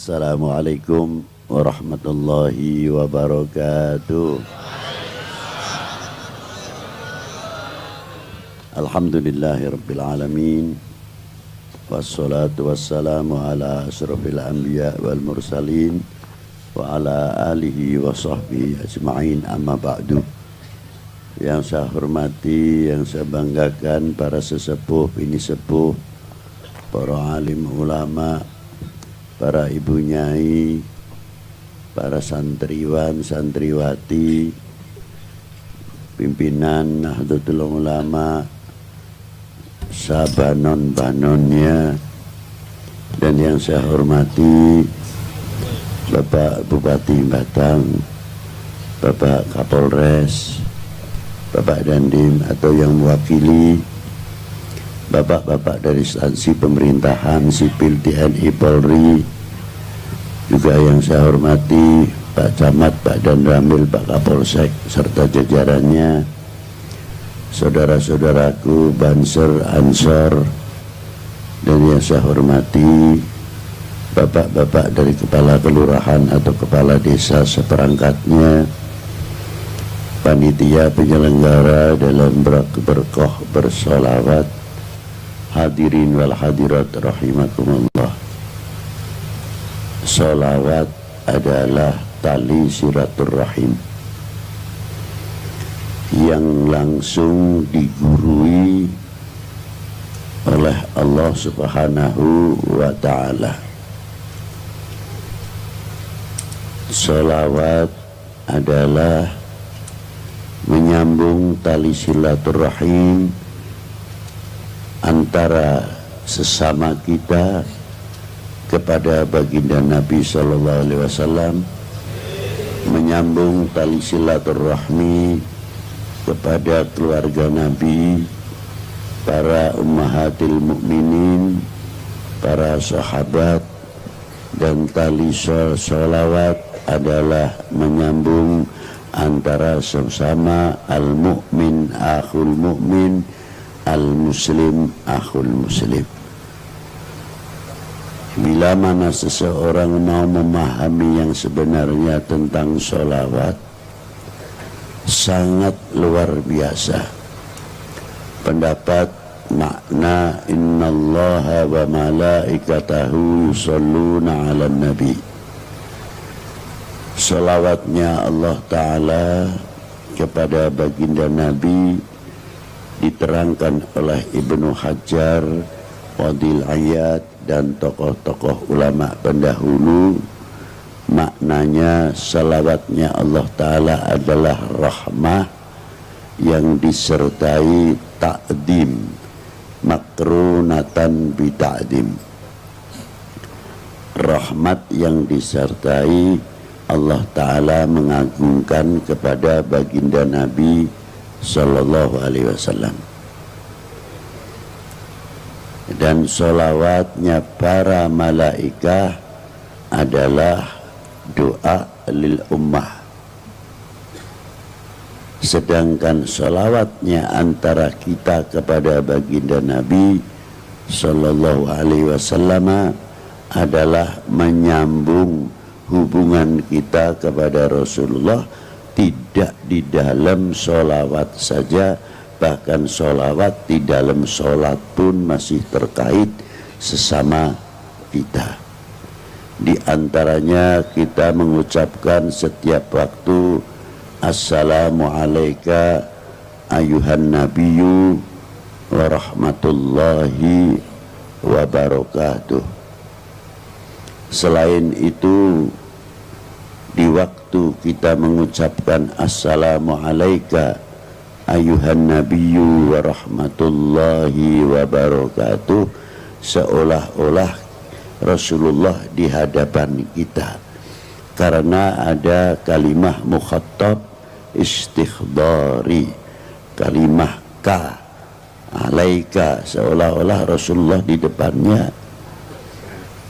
Assalamualaikum warahmatullahi wabarakatuh. Alhamdulillahi rabbil alamin. Wassalatu wassalamu ala asrafil anbiya wal mursalin wa ala alihi wa sahbihi ajma'in, amma ba'du. Yang saya hormati, yang saya banggakan para sesepuh, bini sepuh, para alim ulama, para ibu nyai, para santriwan, santriwati, pimpinan Nahdlatul Ulama, sabanon-banonnya, dan yang saya hormati Bapak Bupati Batang, Bapak Kapolres, Bapak Dandim atau yang mewakili bapak-bapak dari instansi pemerintahan sipil TNI Polri, juga yang saya hormati Pak Camat, Pak Danramil, Pak Kapolsek serta jajarannya, saudara-saudaraku Banser, Ansor, dan yang saya hormati bapak-bapak dari kepala kelurahan atau kepala desa seperangkatnya, panitia penyelenggara dalam berkah bersolawat, hadirin wal hadirat rahimakumullah. Solawat adalah tali silaturahim yang langsung digurui oleh Allah Subhanahu wa ta'ala. Solawat adalah menyambung tali silaturahim antara sesama kita kepada baginda Nabi Sallallahu Alaihi Wasallam, menyambung tali silaturahmi kepada keluarga Nabi, para ummahatil mukminin, para sahabat, dan tali sholawat adalah menyambung antara sesama al-mu'min akhul mu'min, al-muslim akhul muslim. Bila mana seseorang mau memahami yang sebenarnya tentang sholawat, sangat luar biasa. Pendapat makna innallaha wa malaikatahu yusholluna ala nabi. Sholawatnya Allah Ta'ala kepada baginda Nabi diterangkan oleh Ibnu Hajar, Qadil Ayat, dan tokoh-tokoh ulama pendahulu. Maknanya salawatnya Allah Ta'ala adalah rahmah yang disertai ta'dim, makrunatan bita'dim. Rahmat yang disertai Allah Ta'ala mengagungkan kepada baginda Nabi Sallallahu Alaihi Wasallam. Dan sholawatnya para malaikah adalah doa lil ummah. Sedangkan sholawatnya antara kita kepada baginda Nabi Sallallahu Alaihi Wasallam adalah menyambung hubungan kita kepada Rasulullah, tidak di dalam sholawat saja, bahkan sholawat di dalam sholat pun masih terkait sesama kita. Di antaranya kita mengucapkan setiap waktu assalamu alayka ayuhan nabiyyu wa rahmatullahi wa barakatuh. Selain itu, di waktu kita mengucapkan assalamu alayka ayuhan nabiyyu wa rahmatullahi wa barakatuh, seolah-olah Rasulullah di hadapan kita, karena ada kalimah mukhattab istikhdari, kalimah ka alaika, seolah-olah Rasulullah di depannya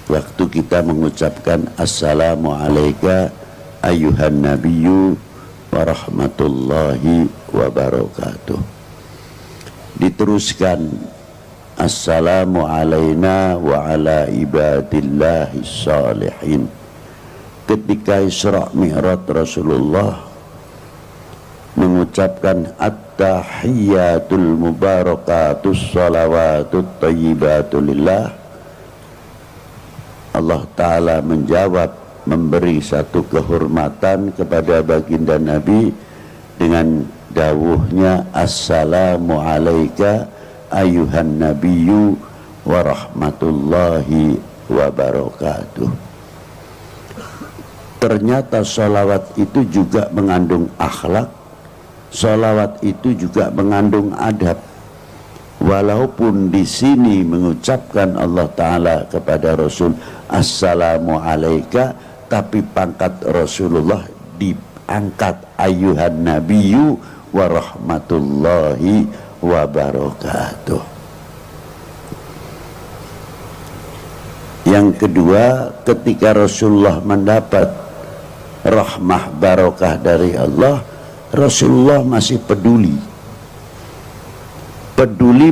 waktu kita mengucapkan assalamu alayka ayuhan nabiyyu wa rahmatullahi wa barakatuh. Diteruskan assalamu alaina wa ala ibadillahi salihin. Ketika Isra Mi'raj Rasulullah mengucapkan at-tahiyyatul mubarakatus salawatut thayyibatu lillah, Allah Ta'ala menjawab, memberi satu kehormatan kepada baginda Nabi dengan dawuhnya assalamu alaika ayuhan nabiyyu wa rahmatullahi wa barakatuh. Ternyata sholawat itu juga mengandung akhlak, sholawat itu juga mengandung adab. Walaupun di sini mengucapkan Allah Ta'ala kepada Rasul assalamu alaika, tapi pangkat Rasulullah diangkat ayuhan nabiyyu wa rahmatullahi wa barakatuh. Yang kedua, ketika Rasulullah mendapat rahmah barokah dari Allah, Rasulullah masih peduli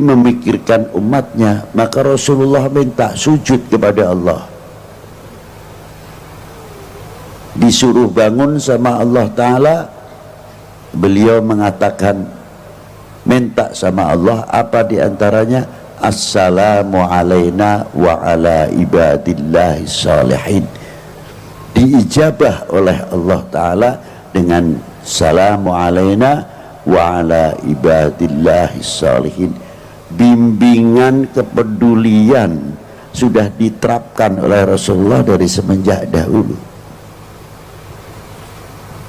memikirkan umatnya, maka Rasulullah minta sujud kepada Allah. Disuruh bangun sama Allah Ta'ala, beliau mengatakan, minta sama Allah apa diantaranya? Assalamu alaina wa ala ibadillahi salihin. Diijabah oleh Allah Ta'ala dengan salamu alaina wa ala ibadillahi salihin. Bimbingan kepedulian sudah diterapkan oleh Rasulullah dari semenjak dahulu.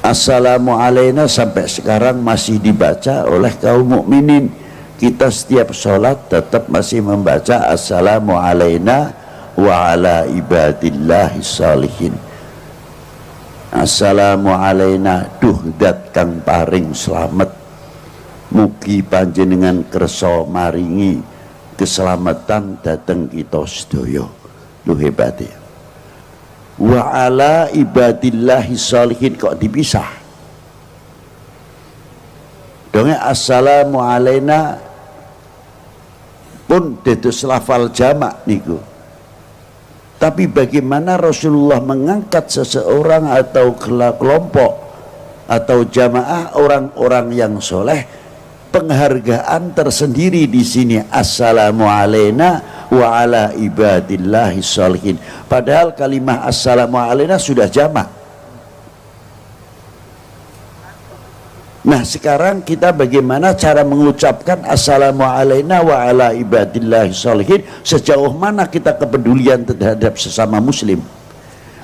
Assalamu alaina sampai sekarang masih dibaca oleh kaum mukminin. Kita setiap sholat tetap masih membaca assalamu alaina wa ala ibadillahi salihin. Assalamu alaina duhdat kang paring slamet, mugi panjenengan kersa maringi keselamatan dateng kita sedaya. Lu hebat ya. Wa ala ibadillahi salihin kok dipisah? Dongeng assalamu alaina pun dados lafal jamak niku. Tapi bagaimana Rasulullah mengangkat seseorang atau kelompok atau jamaah orang-orang yang soleh, penghargaan tersendiri di sini assalamu alaina wa ala ibadillahi sholihin. Padahal kalimah assalamu alaina sudah jamak. Nah sekarang kita bagaimana cara mengucapkan assalamu alaina wa ala ibadillahi sholihin, sejauh mana kita kepedulian terhadap sesama muslim.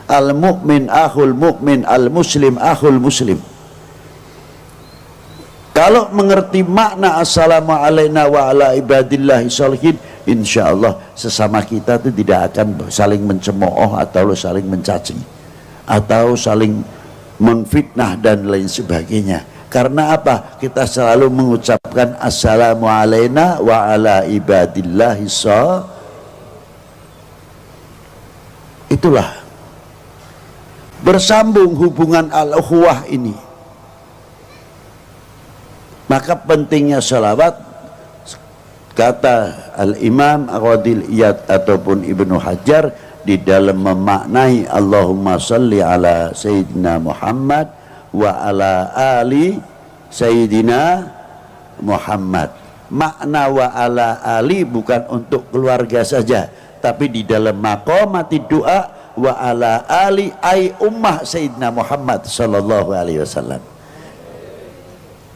Al mu'min akhul mu'min, al muslim akhul muslim. Kalau mengerti makna assalamu alaina wa ala ibadillahi sholihin, insya Allah sesama kita itu tidak akan saling mencemooh atau saling mencaci atau saling menfitnah dan lain sebagainya. Karena apa? Kita selalu mengucapkan assalamu alaina wa ala ibadillahi itulah bersambung hubungan al-ukhuwah ini. Maka pentingnya salawat, kata al-imam Aqadil Iyad ataupun Ibnu Hajar di dalam memaknai Allahumma salli ala Sayyidina Muhammad wa ala ali Sayyidina Muhammad. Makna wa ala ali bukan untuk keluarga saja, tapi di dalam maqamati doa wa ala ali ay ummah Sayyidina Muhammad sallallahu alaihi wasallam.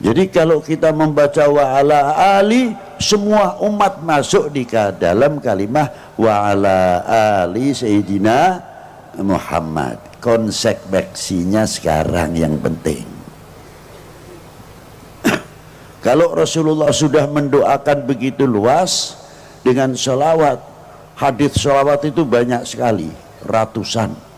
Jadi kalau kita membaca wa ala ali, semua umat masuk di dalam kalimah wa ala ali Sayyidina Muhammad. Konsekuensinya sekarang yang penting. Kalau Rasulullah sudah mendoakan begitu luas dengan sholawat, hadits sholawat itu banyak sekali, ratusan.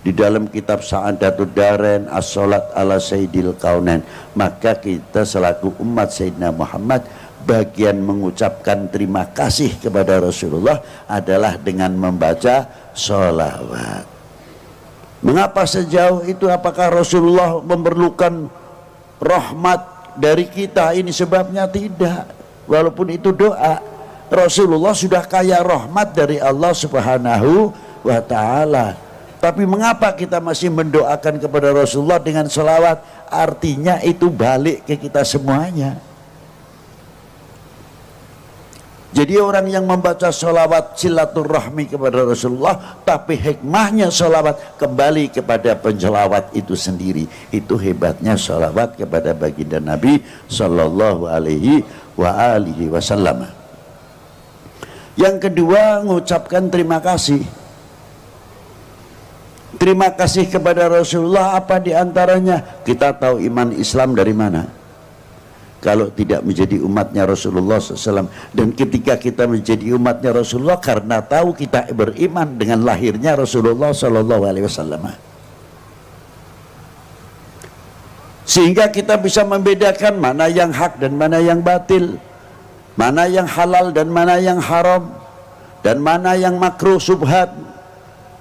Di dalam kitab Sa'adatud Darain, as-sholat ala sayyidil kaunain, maka kita selaku umat Sayyidina Muhammad, bagian mengucapkan terima kasih kepada Rasulullah adalah dengan membaca sholawat. Mengapa sejauh itu? Apakah Rasulullah memerlukan rahmat dari kita? Ini sebabnya tidak. Walaupun itu doa, Rasulullah sudah kaya rahmat dari Allah Subhanahu wa ta'ala. Tapi mengapa kita masih mendoakan kepada Rasulullah dengan selawat? Artinya itu balik ke kita semuanya. Jadi orang yang membaca sholawat silaturahmi kepada Rasulullah, tapi hikmahnya sholawat kembali kepada penjelawat itu sendiri. Itu hebatnya sholawat kepada baginda Nabi Sallallahu Alaihi Wasallam. Yang kedua, mengucapkan terima kasih. Terima kasih kepada Rasulullah apa diantaranya? Kita tahu iman Islam dari mana? Kalau tidak menjadi umatnya Rasulullah SAW. Dan ketika kita menjadi umatnya Rasulullah, karena tahu kita beriman dengan lahirnya Rasulullah SAW. Sehingga kita bisa membedakan mana yang hak dan mana yang batil, mana yang halal dan mana yang haram, dan mana yang makruh subhat,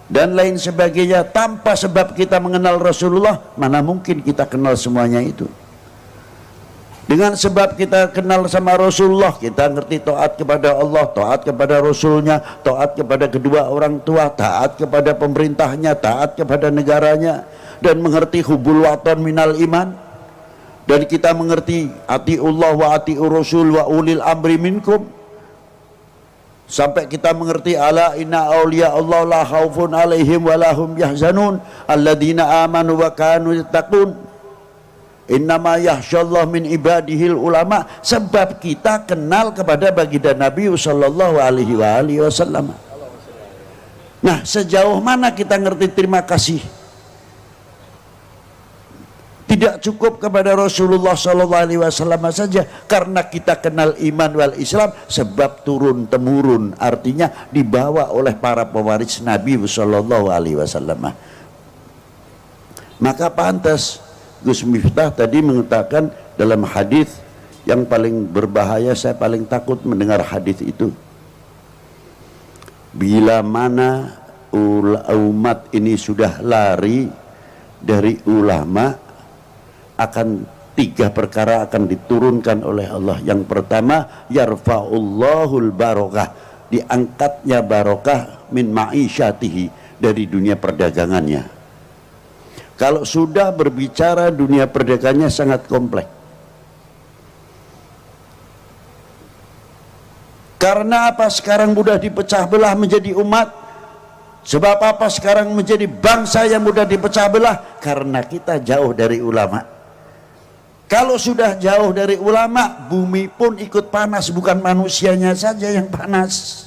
dan lain sebagainya. Tanpa sebab kita mengenal Rasulullah, mana mungkin kita kenal semuanya itu. Dengan sebab kita kenal sama Rasulullah, kita ngerti taat kepada Allah, taat kepada Rasulnya, taat kepada kedua orang tua, taat kepada pemerintahnya, taat kepada negaranya, dan mengerti hubul watan minal iman. Dan kita mengerti atiullah wa atiur rasul wa ulil amri minkum. Sampai kita mengerti ala inna awliya Allah la khaufun alaihim wa lahum yahzanun alladzina amanu wa kanu yattaqun. Innama yahsyallah min ibadihil ulama. Sebab kita kenal kepada baginda Nabi sallallahu alaihi wasallam. Nah, sejauh mana kita ngerti terima kasih? Tidak cukup kepada Rasulullah sallallahu alaihi wasallam saja, karena kita kenal iman wal Islam sebab turun temurun, artinya dibawa oleh para pewaris Nabi sallallahu alaihi wasallam. Maka pantas Gus Miftah tadi mengatakan dalam hadis yang paling berbahaya, saya paling takut mendengar hadis itu. Bila mana umat ini sudah lari dari ulama, akan tiga perkara akan diturunkan oleh Allah. Yang pertama, yarfa'ullahul barokah, diangkatnya barokah min ma'isyatihi, dari dunia perdagangannya. Kalau sudah berbicara dunia perdagangannya sangat kompleks. Karena apa sekarang mudah dipecah belah menjadi umat? Sebab apa sekarang menjadi bangsa yang mudah dipecah belah? Karena kita jauh dari ulama. Kalau sudah jauh dari ulama, bumi pun ikut panas, bukan manusianya saja yang panas.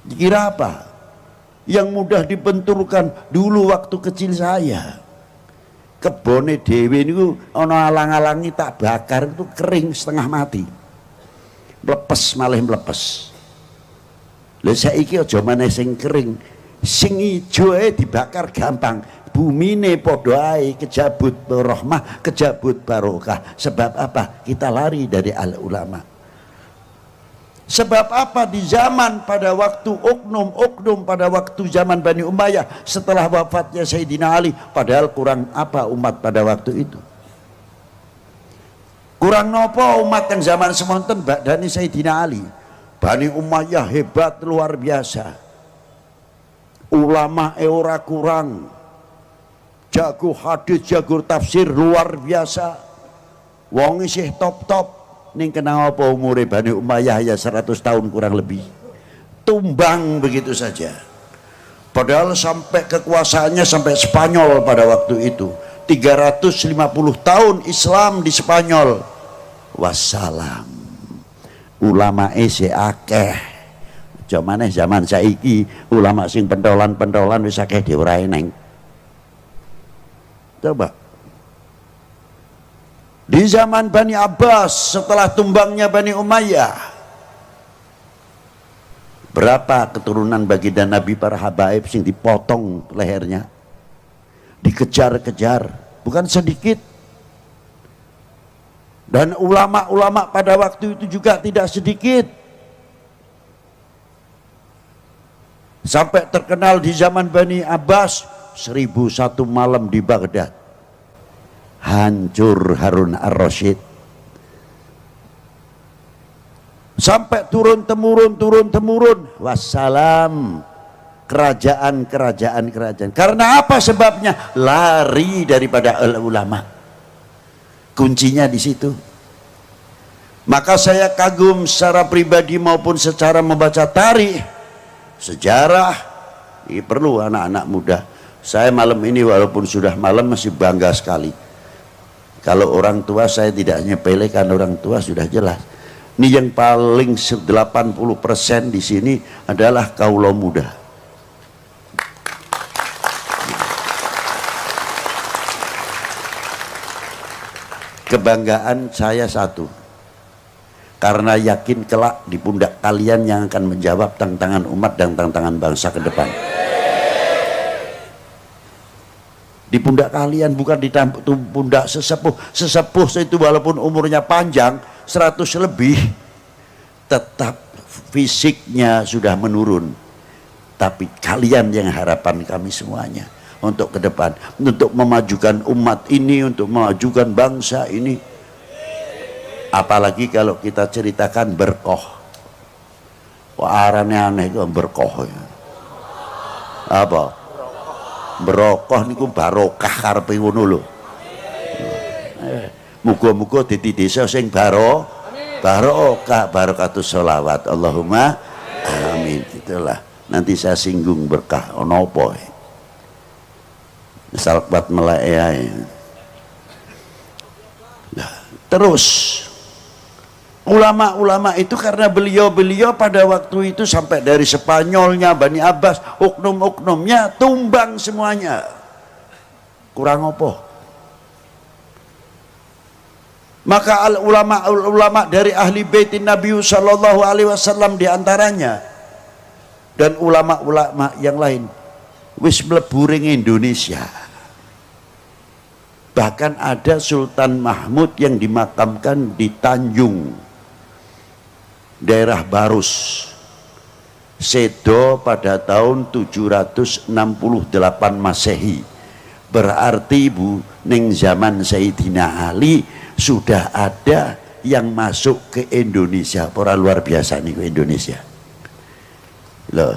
Dikira apa? Yang mudah dibenturkan. Dulu waktu kecil saya, kebone dewe niku ana alang-alangi tak bakar itu kering setengah mati. Mlepes malah mlepes. Lha saiki aja maneh sing kering, sing ijo dibakar gampang. Bumine padha ae kejabut rahmah, kejabut barokah. Sebab apa? Kita lari dari al ulama. Sebab apa? Di zaman pada waktu oknum pada waktu zaman Bani Umayyah, setelah wafatnya Sayyidina Ali, padahal kurang apa umat pada waktu itu? Kurang nopo umat yang zaman semonten badani Sayyidina Ali. Bani Umayyah hebat luar biasa. Ulama ora kurang. Jago hadis, jago tafsir luar biasa. Wong isih top-top. Ning kenapa apa umure Bani Umayyah ya 100 tahun kurang lebih. Tumbang begitu saja. Padahal sampai kekuasaannya sampai Spanyol pada waktu itu. 350 tahun Islam di Spanyol. Wassalam. Ulama ese akeh. Jamane zaman saiki ulama sing pentolan-pentolan wis akeh diurai neng. Coba. Di zaman Bani Abbas, setelah tumbangnya Bani Umayyah, berapa keturunan baginda Nabi para habaib sing dipotong lehernya, dikejar-kejar, bukan sedikit. Dan ulama-ulama pada waktu itu juga tidak sedikit. Sampai terkenal di zaman Bani Abbas, 1001 malam di Baghdad. Hancur Harun ar-Rasyid. sampai turun temurun. Wassalam. Kerajaan. Karena apa sebabnya? Lari daripada ulama. Kuncinya di situ. Maka saya kagum secara pribadi maupun secara membaca tarikh, sejarah. Ini perlu anak-anak muda. Saya malam ini walaupun sudah malam masih bangga sekali. Kalau orang tua saya tidak nyepelekan, orang tua sudah jelas. Ini yang paling 80% di sini adalah kaula muda. Kebanggaan saya satu, karena yakin kelak di pundak kalian yang akan menjawab tantangan umat dan tantangan bangsa ke depan. Di pundak kalian, bukan di pundak sesepuh. Sesepuh itu walaupun umurnya panjang 100 lebih, tetap fisiknya sudah menurun. Tapi kalian yang harapan kami semuanya untuk ke depan, untuk memajukan umat ini, untuk memajukan bangsa ini. Apalagi kalau kita ceritakan berkoh. Wah, arane aneh itu berkoh. Apa? Berokoh niku barokah karepe ngono lho. Muga-muga dadi desa sing barokah, barakatus sholawat. Allahumma amin. Itulah. Nanti saya singgung berkah ono apa. Salbat melek. Nah, terus ulama-ulama itu karena beliau pada waktu itu sampai dari Spanyolnya, Bani Abbas, oknum-oknumnya tumbang semuanya. Kurang apa? Maka ulama-ulama dari ahli baitin Nabi sallallahu alaihi wasallam diantaranya dan ulama-ulama yang lain wis mlebu ring Indonesia. Bahkan ada Sultan Mahmud yang dimakamkan di Tanjung, daerah Barus, Sedo pada tahun 768 Masehi. Berarti Bu, ning zaman Sayyidina Ali sudah ada yang masuk ke Indonesia. Orang luar biasa nih ke Indonesia. Loh,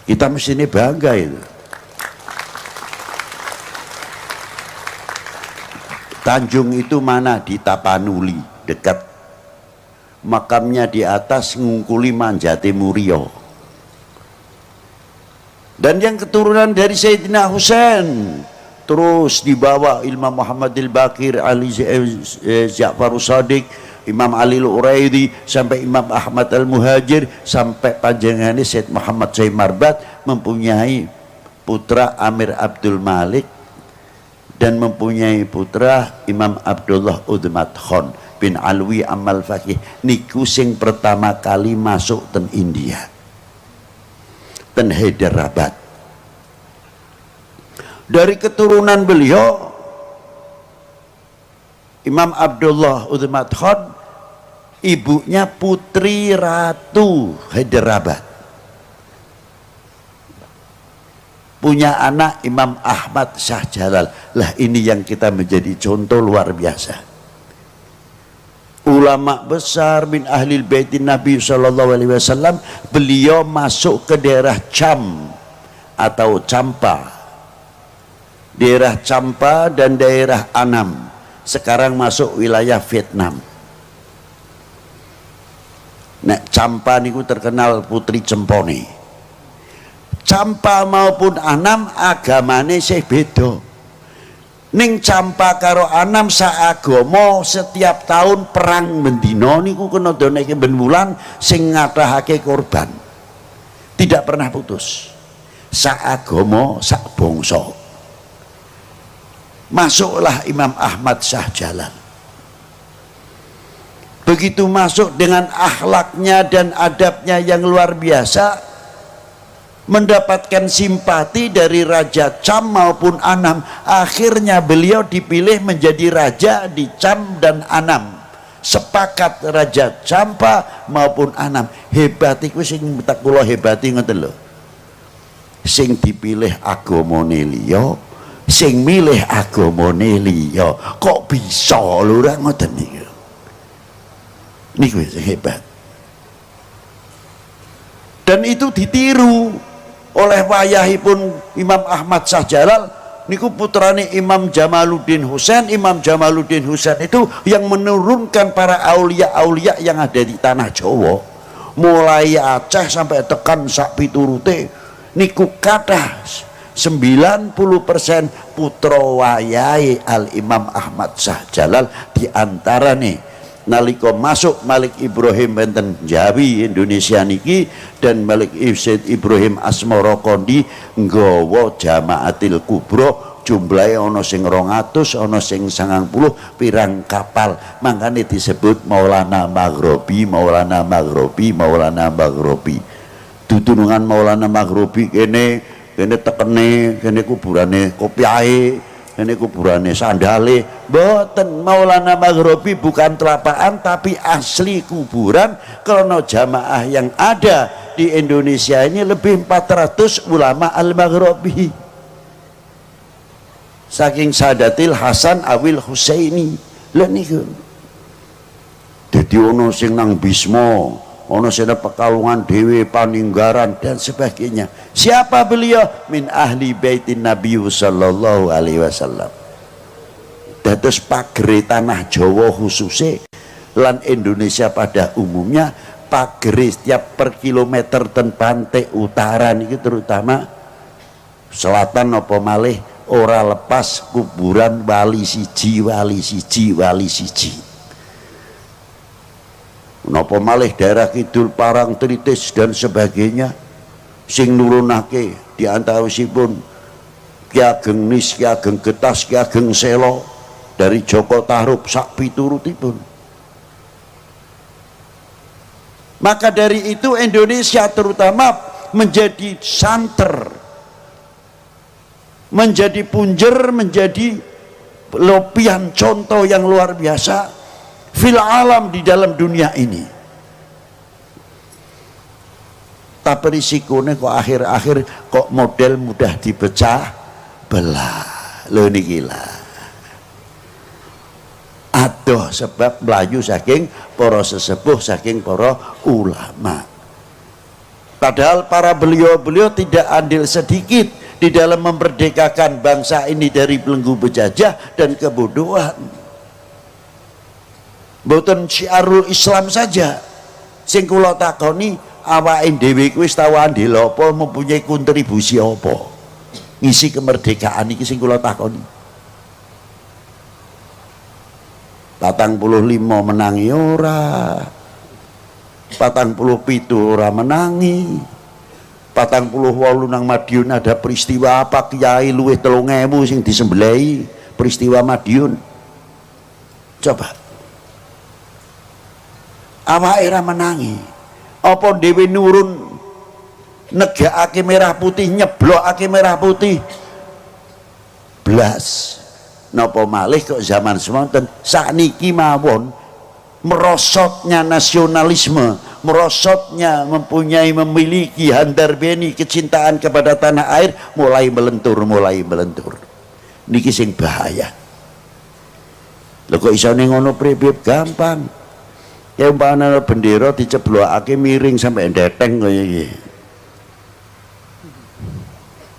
kita mesti ini bangga itu. Tanjung itu mana? Di Tapanuli, dekat. Makamnya di atas ngungkuli Manjate Murio. Dan yang keturunan dari Sayyidina Husain terus dibawa Imam Muhammad al-Baqir, Ali Ja'far Shadiq, Imam Ali al-Uraidi, sampai Imam Ahmad al-Muhajir, sampai panjangannya Sayyid Muhammad Syekh Marbat mempunyai putra Amir Abdul Malik dan mempunyai putra Imam Abdullah Udmat Khan bin Alwi Amal Fakih. Niku sing pertama kali masuk ten India, ten Hyderabad. Dari keturunan beliau Imam Abdullah Udmat Khan, ibunya Putri Ratu Hyderabad. Punya anak Imam Ahmad Shah Jalal. Lah ini yang kita menjadi contoh luar biasa. Ulama besar min ahlil baitin Nabi sallallahu alaihi wasallam, beliau masuk ke daerah Cham atau Champa. Daerah Champa dan daerah Annam. Sekarang masuk wilayah Vietnam. Nek Champa niku terkenal putri cempone. Champa maupun Annam agamane sih beda. Ning Champa karo Annam saagama, setiap tahun perang mendino niku kena doneke ben wulan sing ngathahake korban. Tidak pernah putus. Saagama, sak bangsa. Masuklah Imam Ahmad Shah Jalal. Begitu masuk dengan akhlaknya dan adabnya yang luar biasa, mendapatkan simpati dari Raja Cham maupun Annam. Akhirnya beliau dipilih menjadi raja di Cham dan Annam. Sepakat Raja Champa maupun Annam. Hebat iku sing tak kula hebati ngoten lho. Sing dipilih agamane liya, sing milih agamane liya. Kok bisa lho ora ngoten niku. Niku sing hebat. dan itu ditiru oleh wayahipun Imam Ahmad Syahjalal niku putrane Imam Jamaluddin Husain. Imam Jamaluddin Husain itu yang menurunkan para aulia-aulia yang ada di tanah Jawa, mulai Aceh sampai tekan sak piturute niku kathah 90% putra wayahe Al Imam Ahmad Syahjalal. Di antara nih nalika masuk Malik Ibrahim benten Jawi Indonesia niki dan Malik Said Ibrahim Asmara Kondi nggawa Jamaatil Kubra, jumlahe ana sing 200 ana sing 90 pirang kapal, makanya disebut Maulana Maghribi, Maulana Maghribi, Maulana Maghribi. Tutunungan Maulana Maghribi kene tekene, kene kuburane kopiahe, ini kuburane sandale. Boten, Maulana Maghribi bukan telapaan tapi asli kuburan, karena jamaah yang ada di Indonesia ini lebih 400 ulama Al-Maghribi saking Sadatil Hasan Awil Husaini. Lha niku dadi ono sing nang Bisma, ono sing Pekalongan dhewe, Paninggaran dan sebagainya. Siapa beliau? Min ahli baitin Nabi sallallahu alaihi wasallam. Dados pagere tanah Jawa khususnya lan Indonesia pada umumnya, pagere setiap per kilometer ten pantai utara niki terutama selatan apa malih ora lepas kuburan wali siji, wali siji, wali siji. Napa malih daerah kidul Parang Tritis dan sebagainya sing nurunake di antawisipun Ki Ageng Nis, Ki Ageng Getas, Ki Ageng Selo dari Joko Tarub sak piturutipun. Maka dari itu Indonesia terutama menjadi santer, menjadi punjer, menjadi lopian contoh yang luar biasa fil alam di dalam dunia ini. Tapi risikonya kok akhir-akhir kok model mudah dipecah belah. Lho niki lah. Adoh sebab melayu saking para sesepuh, saking para ulama. Padahal para beliau-beliau tidak andil sedikit di dalam memerdekakan bangsa ini dari belenggu penjajah dan kebodohan. Mboten syiarul Islam saja sing kula takoni, awake dhewe kuwi wis tau andil apa, mempunyai kontribusi apa ngisi kemerdekaan iki sing kula takoni. 45 menangi ora, 47 ora menangi, 48 nang Madiun ada peristiwa apa, kiai luwih 3.000 sing disembelih peristiwa Madiun. Coba awake ora menangi, apa dhewe nurun negakake merah putih, nyeblokake merah putih blas. Napa malih kok zaman semonten sakniki mawon merosotnya nasionalisme, merosotnya memiliki handarbeni kecintaan kepada tanah air mulai melentur. Niki sing bahaya. Lho kok isone ngono pripip gampang. Ya umpamane bendera diceblokake miring sampai ndeteng kaya iki.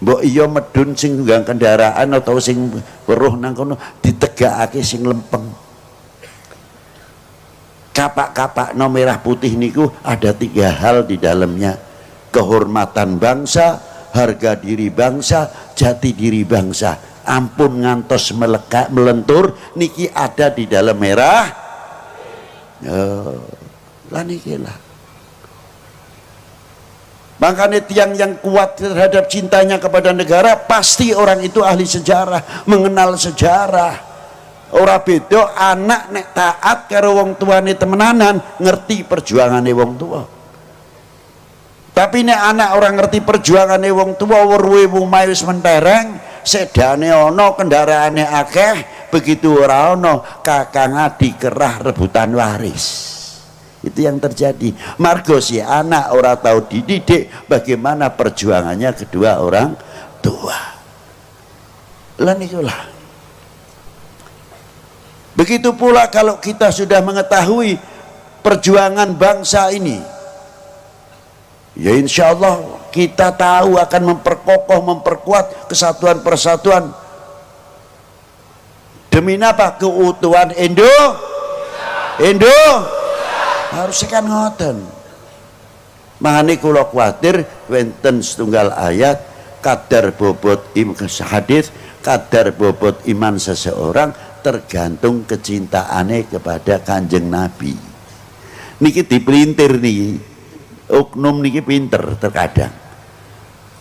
Mbok iya medun sing nggang kendaraan atau sing weruh nang kono ditegakake sing lempeng. Kapak-kapak no merah putih niku ada 3 hal di dalamnya: kehormatan bangsa, harga diri bangsa, jati diri bangsa. Ampun ngantos melekat melentur niki ada di dalam merah. Lah niki lah. Makanya tiang yang kuat terhadap cintanya kepada negara pasti orang itu ahli sejarah, mengenal sejarah. Ora beda anak nek taat karo wong tuane temenanan, ngerti perjuangane wong tua. Tapi nek anak orang ngerti perjuangane wong tua, weruhe omahe wis mentereng, sedane ana, kendaraane akeh, begitu ora ana kakang adik kerah rebutan waris. Itu yang terjadi. Margo si anak ora tahu dididik bagaimana perjuangannya kedua orang tua. Lan itulah. Begitu pula kalau kita sudah mengetahui perjuangan bangsa ini, Ya insya Allah kita tahu akan memperkokoh, memperkuat kesatuan persatuan demi apa? Keutuhan Indo harus kan ngoten. Makanya kula kuatir wenten setunggal ayat kadar bobot hadis, kadar bobot iman seseorang tergantung kecintaannya kepada Kanjeng Nabi. Niki dipelintir nih, oknum niki pinter terkadang.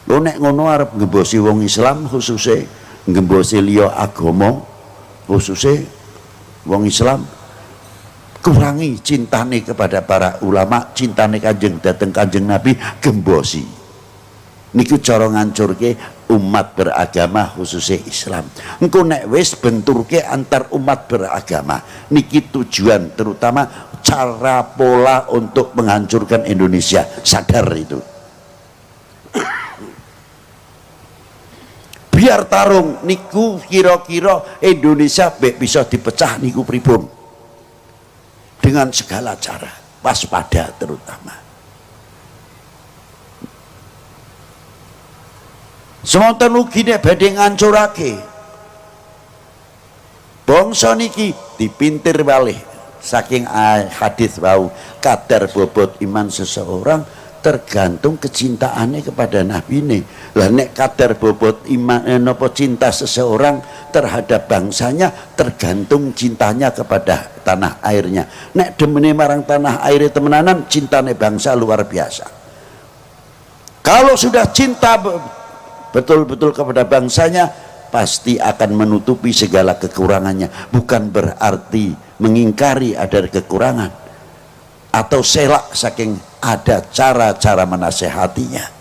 Lo nek ngono arep ngembosi wong Islam khususnya ngembosi liya agama khususnya wong Islam, kurangi cintane kepada para ulama, cintane Kanjeng dateng Kanjeng Nabi, gembosi. Niku cara ngancurke umat beragama khususnya Islam. Engko nek wis benturke antar umat beragama, niki tujuan terutama cara pola untuk menghancurkan Indonesia. Sadar itu. Biar tarung niku kira-kira Indonesia bisa dipecah niku pripun. Dengan segala cara, waspada terutama. Semonten ugi nek badhe ngancurake bangsa niki dipintir malih saking hadis wau, kadar bobot iman seseorang tergantung kecintaannya kepada Nabi ini. Lah nek kadar bobot iman napa cinta seseorang terhadap bangsanya tergantung cintanya kepada tanah airnya. Nek demene marang tanah air temenanan, cintane bangsa luar biasa. Kalau sudah cinta betul-betul kepada bangsanya, pasti akan menutupi segala kekurangannya. Bukan berarti mengingkari ada kekurangan atau selak, saking ada cara-cara menasehatinya.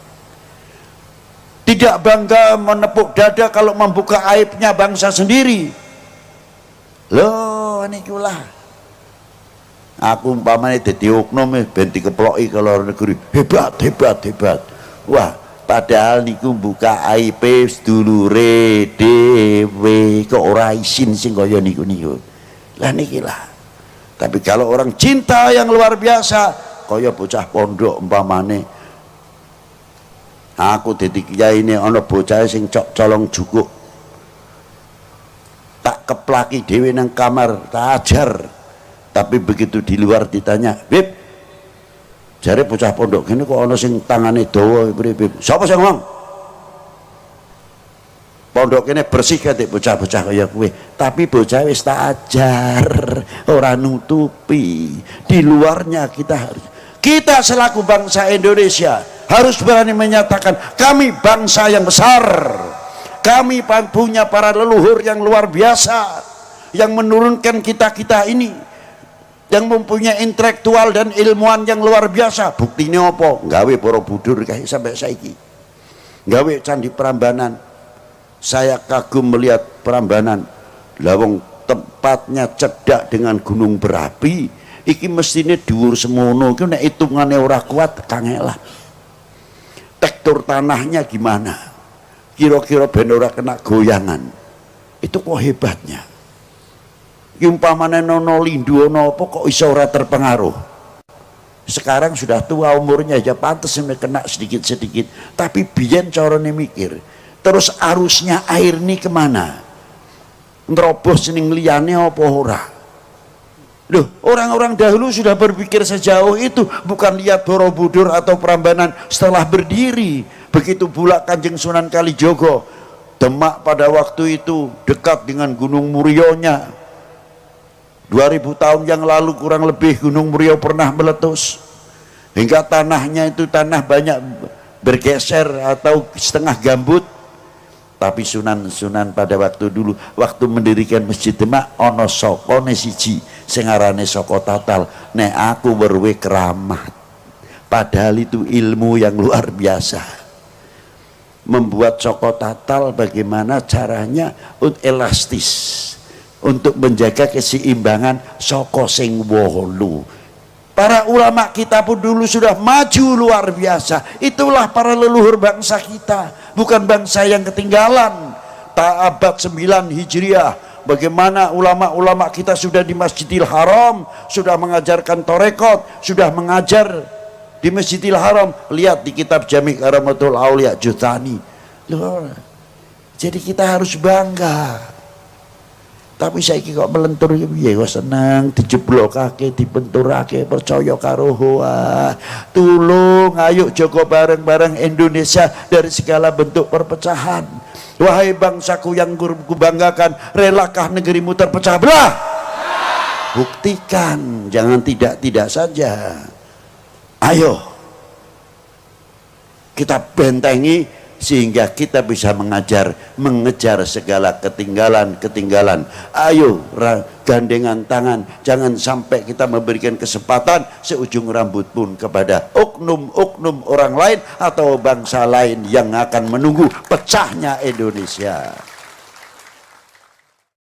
Tidak bangga menepuk dada kalau membuka aibnya bangsa sendiri. Loh nikulah aku umpamanya dadi oknum ben dikeploki ke luar negeri, hebat. Wah, padahal niku buka aib sedulure dhewe kok ora isin sing kaya niku. Lah nikilah. Tapi kalau orang cinta yang luar biasa, kaya bocah pondok umpamane, aku dadi kiai ini ana bocah sing colong jukuk, tak keplaki dhewe nang kamar, tak ajar. Tapi begitu di luar ditanya, "Bib, jare bocah pondok kene kok ana sing tangane dawa Bib? Sapa sing ngomong? Pondok kene bersih kate bocah-bocah kaya kowe." Tapi bocah wis tak ajar, ora nutupi. Di luarnya kita selaku bangsa Indonesia harus berani menyatakan kami bangsa yang besar. Kami punya para leluhur yang luar biasa yang menurunkan kita ini, yang mempunyai intelektual dan ilmuwan yang luar biasa. Buktinya apa? Gawe Borobudur kayak sampai saiki, gawe Candi Prambanan. Saya kagum melihat Prambanan, lawang tempatnya cedak dengan gunung berapi. Iki mestine dhuwur semono, iki nek hitungane ora kuat kangelan. Tekstur tanahnya gimana? Kira-kira ben ora kena goyangan. Itu kok hebatnya. Umpamane nono lindu ono apa kok iso ora terpengaruh. Sekarang sudah tua umurnya, ya pantes kena sedikit-sedikit. Tapi biyen carane mikir, terus arusnya air ini kemana? Nerobos ning liyane apa ora? Loh, orang-orang dahulu sudah berpikir sejauh itu, bukan lihat Borobudur atau Prambanan setelah berdiri. Begitu pula Kanjeng Sunan Kalijogo, Demak pada waktu itu dekat dengan Gunung Murionya. 2000 tahun yang lalu kurang lebih Gunung Murio pernah meletus, hingga tanahnya itu tanah banyak bergeser atau setengah gambut. Tapi Sunan pada waktu dulu, waktu mendirikan Masjid Demak, ono sokone siji sing arane Soko Tatal, nek aku berwe keramat. Padahal itu ilmu yang luar biasa. Membuat Soko Tatal bagaimana caranya elastis untuk menjaga keseimbangan saka sing wolu. Para ulama kita pun dulu sudah maju luar biasa. Itulah para leluhur bangsa kita, bukan bangsa yang ketinggalan. Abad 9 Hijriah, bagaimana ulama-ulama kita sudah di Masjidil Haram, sudah mengajarkan torekot, sudah mengajar di Masjidil Haram, lihat di kitab Jami' Karamatul Aulia Jutani. Loh, jadi kita harus bangga. Tapi saya kok melentur ya kok seneng dijeblokake, dibenturake, percaya karo hoa. Tulung ayo Joko bareng-bareng Indonesia dari segala bentuk perpecahan. Wahai bangsaku yang kubanggakan, relakah negerimu terpecah belah? Buktikan, jangan tidak-tidak saja. Ayo kita bentengi sehingga kita bisa mengejar segala ketinggalan. Ayo gandengan tangan, jangan sampai kita memberikan kesempatan seujung rambut pun kepada oknum-oknum orang lain atau bangsa lain yang akan menunggu pecahnya Indonesia.